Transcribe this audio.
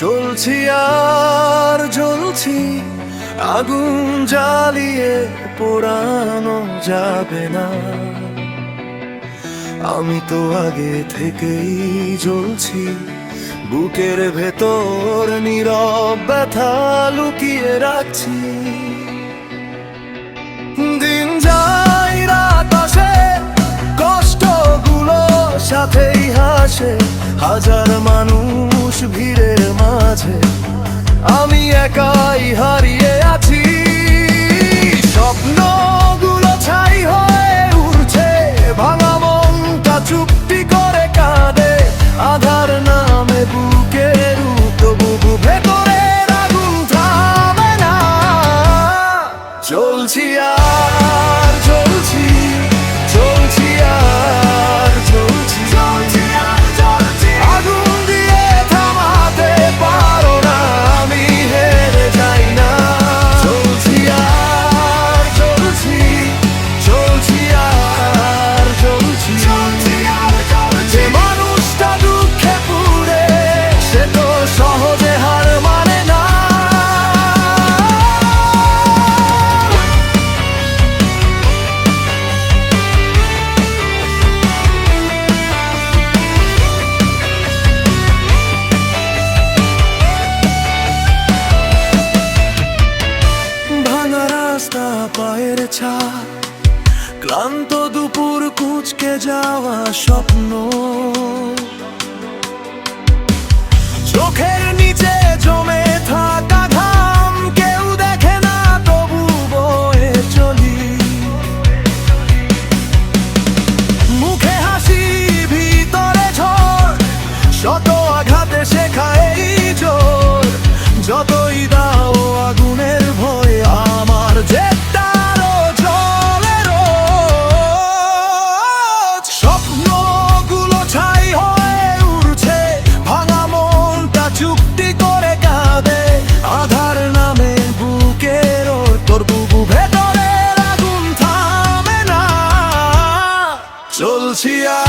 চলছি আর জ্বলছি, আগুন জ্বালিয়ে পোড়ানো যাবে না। আমি তো আগে থেকেই জ্বলছি, বুকের ভেতর নীরব ব্যথা লুকিয়ে রাখছি। দিন যায় রাত আসে, কষ্টগুলো সাথেই হাসে, হাজার মানুষ ভিড়ের মাঝে আমি একাই হারিয়ে আছি। স্বপ্নগুলো ছাই হয়ে উঠছে, ভাঙা মনটা চুপটি করে কাঁদে, আধার নামে বুকের তবু ভেতরের আগুন থামে না। চলছি আর জ্বলছি, চলছি আর জ্বলছি, চলছি আর জ্বলছি, আগুন দিয়ে থামাতে পারো না, আমি হেরে যাই না। চলছি আর জ্বলছি, চলছি আর জ্বলছি, চলছি আর জ্বলছি। যে মানুষটা দুঃখে পুড়ে, সে তো সহজে হার মানে না। ভাঙা রাস্তা, পায়ের ছাপ, ক্লান্ত দুপুর, কুঁচকে যাওয়া স্বপ্ন, চোখের নিচে জমে থাকা ঘাম, কেউ দেখে না তবু বয়ে চলি। মুখে হাসি, ভিতরে ঝড়, শত আঘাতে শেখায় এই জোর। যতই দাও আগুনের ভয়, আমার জেতারও জ্বলে রোজ। স্বপ্নগুলো ছাই হয়ে উঠছে, ভাঙা মনটা চুপটি করে কাঁদে, আধার নামে বুকের তোর বুবু ভেতরের আগুন থামে না। চলছি আর